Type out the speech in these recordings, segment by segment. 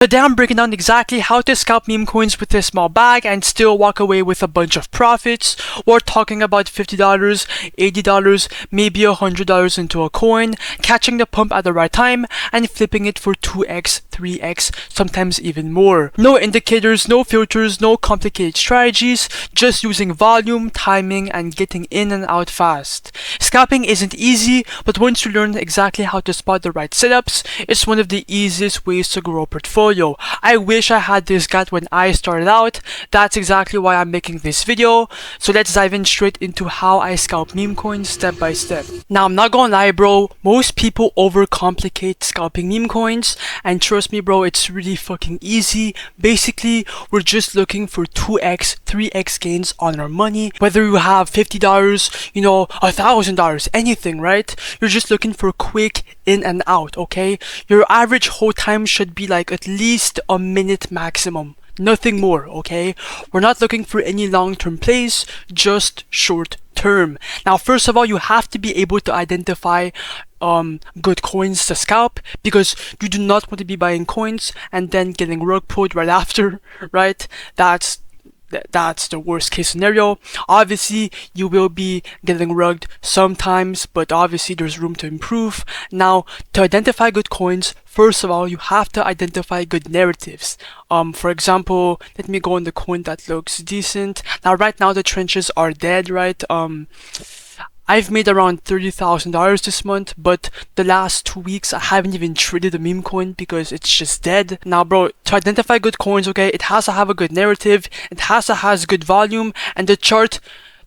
Today I'm breaking down exactly how to scalp meme coins with a small bag and still walk away with a bunch of profits. We're talking about $50, $80, maybe $100 into a coin, catching the pump at the right time, and flipping it for 2x, 3x, sometimes even more. No indicators, no filters, no complicated strategies, just using volume, timing, and getting in and out fast. Scalping isn't easy, but once you learn exactly how to spot the right setups, it's one of the easiest ways to grow a portfolio. I wish I had this gut when I started out. That's exactly why I'm making this video. So let's dive in straight into how I scalp meme coins step by step. Now I'm not gonna lie bro, most people overcomplicate scalping meme coins, and trust me bro, it's really fucking easy. Basically, we're just looking for 2x, 3x gains on our money. Whether you have $50, $1,000, anything, right? You're just looking for quick in and out, okay? Your average hold time should be like at least a minute maximum. Nothing more, okay? We're not looking for any long-term plays, just short-term. Now, first of all, you have to be able to identify good coins to scalp, because you do not want to be buying coins and then getting rug pulled right after, right? That's the worst case scenario. Obviously, you will be getting rugged sometimes, but obviously there's room to improve. Now, to identify good coins, first of all, you have to identify good narratives. For example, let me go on the coin that looks decent. Now, right now the trenches are dead, right? I've made around $30,000 this month, but the last 2 weeks I haven't even traded a meme coin because it's just dead. Now bro, to identify good coins, okay, it has to have a good narrative, it has to have good volume, and the chart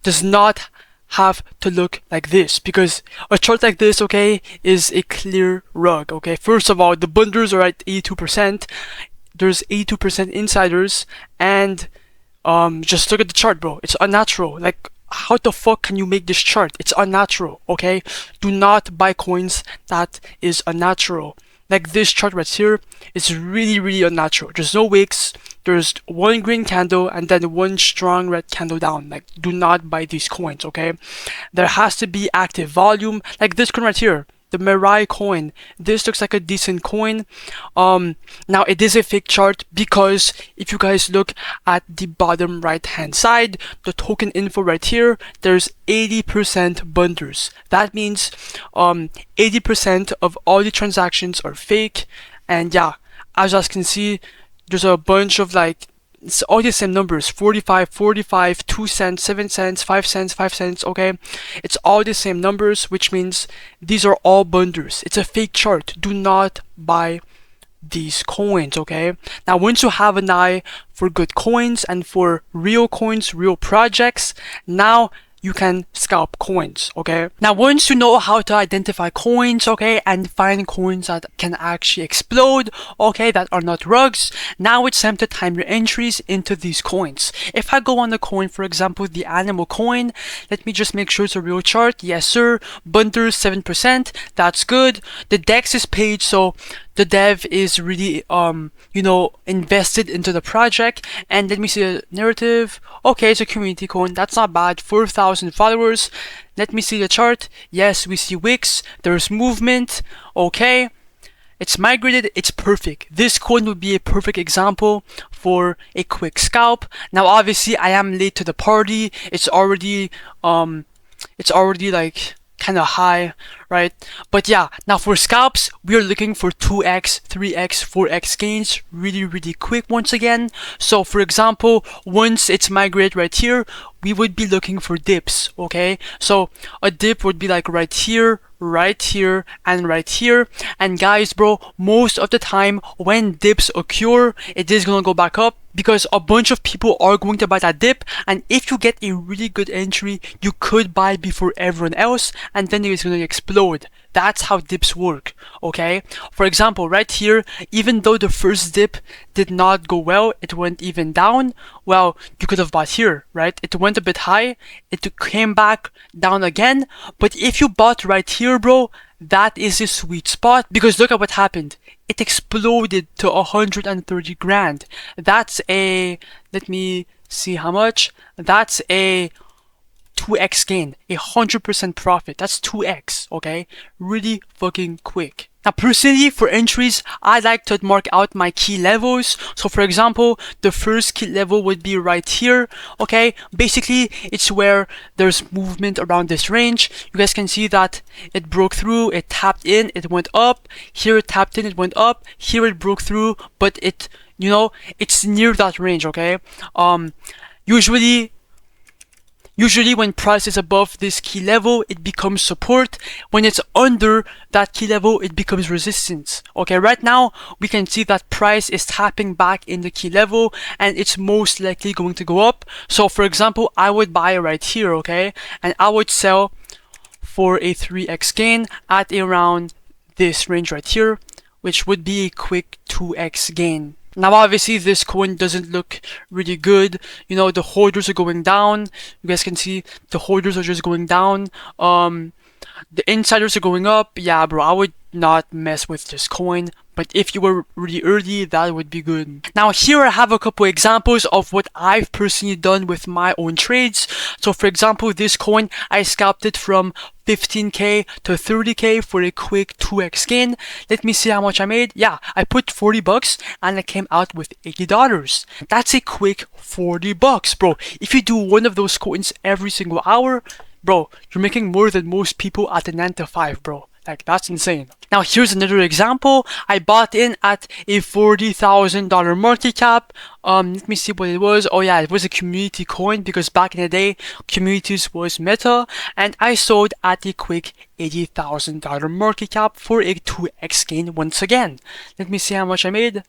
does not have to look like this, because a chart like this, okay, is a clear rug, okay? First of all, the bundlers are at 82%, there's 82% insiders, and just look at the chart bro, it's unnatural. Like, how the fuck can you make this chart? It's unnatural, okay? Do not buy coins that is unnatural. Like this chart right here is really unnatural. There's no wicks, there's one green candle and then one strong red candle down. Like, do not buy these coins, okay? There has to be active volume, like this coin right here, the Mirai coin. This looks like a decent coin. Now it is a fake chart, because if you guys look at the bottom right hand side, the token info right here, there's 80% bundlers. That means 80% of all the transactions are fake. And yeah, as you guys can see, there's a bunch of like, it's all the same numbers, 45, 2 cents, 7 cents, 5 cents, 5 cents, okay? It's all the same numbers, which means these are all bundlers. It's a fake chart. Do not buy these coins, okay? Now, once you have an eye for good coins and for real coins, real projects, now you can scalp coins, okay? Now, once you know how to identify coins, okay, and find coins that can actually explode, okay, that are not rugs, now it's time to time your entries into these coins. If I go on the coin, for example, the animal coin, let me just make sure it's a real chart. Yes, sir. Bundlers 7%. That's good. The DEX is paid, so the dev is really, invested into the project. And let me see the narrative. Okay, it's a community coin. That's not bad. 4,000 followers. Let me see the chart. Yes, we see wicks. There's movement. Okay. It's migrated. It's perfect. This coin would be a perfect example for a quick scalp. Now, obviously, I am late to the party. It's already like kind of high, right? But yeah, now for scalps, we are looking for 2x, 3x, 4x gains really quick once again. So for example, once it's migrated right here, we would be looking for dips, okay? So a dip would be like right here, and right here. And guys, bro, most of the time when dips occur, it is gonna go back up, because a bunch of people are going to buy that dip, and if you get a really good entry, you could buy before everyone else, and then it's going to explode. That's how dips work, okay? For example, right here, even though the first dip did not go well, it went even down, well, you could have bought here, right? It went a bit high, it came back down again, but if you bought right here, bro, that is a sweet spot, because look at what happened. It exploded to 130 grand. That's a, let me see how much. That's a 2x gain, 100% profit. That's 2x, okay? Really fucking quick. Now, personally, for entries, I like to mark out my key levels. So, for example, the first key level would be right here, okay? Basically, it's where there's movement around this range. You guys can see that it broke through, it tapped in, it went up. Here it tapped in, it went up. Here it broke through, but it, you know, it's near that range, okay? Usually when price is above this key level, it becomes support. When it's under that key level, it becomes resistance. Okay, right now, we can see that price is tapping back in the key level and it's most likely going to go up. So for example, I would buy right here, okay? And I would sell for a 3x gain at around this range right here, which would be a quick 2x gain. Now, obviously, this coin doesn't look really good. You know, the holders are going down. You guys can see the holders are just going down. The insiders are going up. Yeah, bro, I would not mess with this coin. But if you were really early, that would be good. Now, here I have a couple examples of what I've personally done with my own trades. So, for example, this coin, I scalped it from 15k to 30k for a quick 2x gain. Let me see how much I made. Yeah, I put 40 bucks and I came out with $80. That's a quick 40 bucks, bro. If you do one of those coins every single hour, bro, you're making more than most people at a 9 to 5, bro. Like, that's insane. Now, here's another example. I bought in at a $40,000 market cap. Let me see what it was. Oh yeah, it was a community coin because back in the day, communities was meta. And I sold at a quick $80,000 market cap for a 2x gain once again. Let me see how much I made.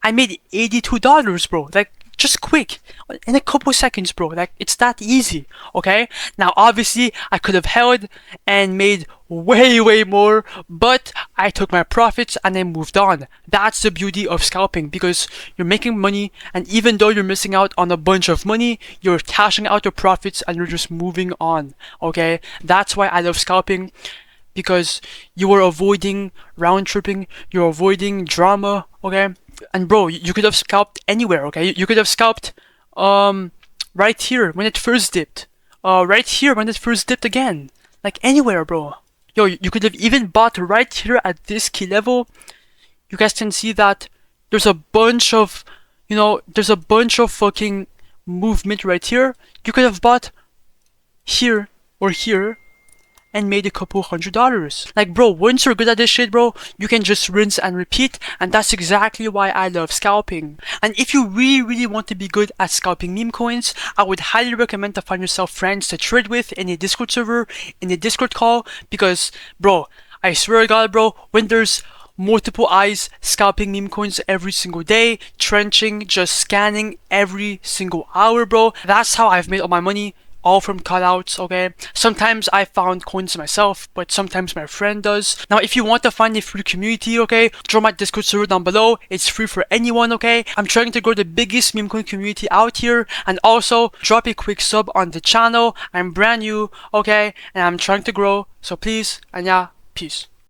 I made $82, bro. Like, just quick, in a couple seconds, bro. Like, it's that easy, okay? Now, obviously, I could have held and made way more, but I took my profits and I moved on. That's the beauty of scalping, because you're making money, and even though you're missing out on a bunch of money, you're cashing out your profits and you're just moving on, okay? That's why I love scalping, because you are avoiding round tripping, you're avoiding drama, okay? And bro, you could have scalped anywhere, okay? You could have scalped right here when it first dipped. Right here when it first dipped again. Like anywhere, bro. Yo, you could have even bought right here at this key level. You guys can see that there's a bunch of, you know, there's a bunch of fucking movement right here. You could have bought here or here and made a couple $100. Like, bro, once you're good at this shit, bro, you can just rinse and repeat, and that's exactly why I love scalping. And if you really want to be good at scalping meme coins, I would highly recommend to find yourself friends to trade with in a Discord server, in a Discord call, because, bro, I swear to God, bro, when there's multiple eyes scalping meme coins every single day, trenching, just scanning every single hour, bro, that's how I've made all my money. All from callouts, okay? Sometimes I found coins myself, but sometimes my friend does. Now, if you want to find a free community, okay, join my Discord server down below. It's free for anyone, okay? I'm trying to grow the biggest meme coin community out here, and also drop a quick sub on the channel. I'm brand new, okay? And I'm trying to grow, so please, and yeah, peace.